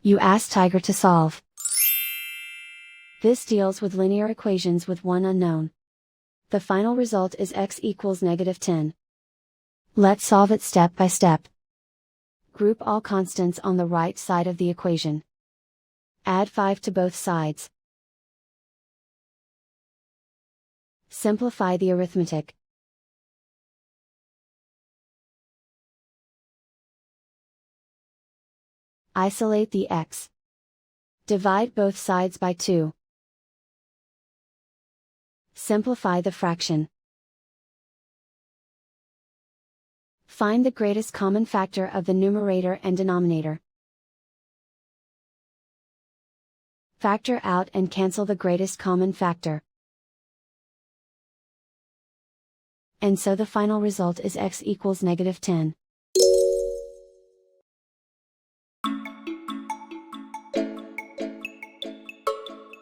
You ask Tiger to solve. This deals with linear equations with one unknown. The final result is x equals -10. Let's solve it step by step. Group all constants on the right side of the equation. Add 5 to both sides. Simplify the arithmetic. Isolate the x. Divide both sides by 2. Simplify the fraction. Find the greatest common factor of the numerator and denominator. Factor out and cancel the greatest common factor. And so the final result is x equals -10.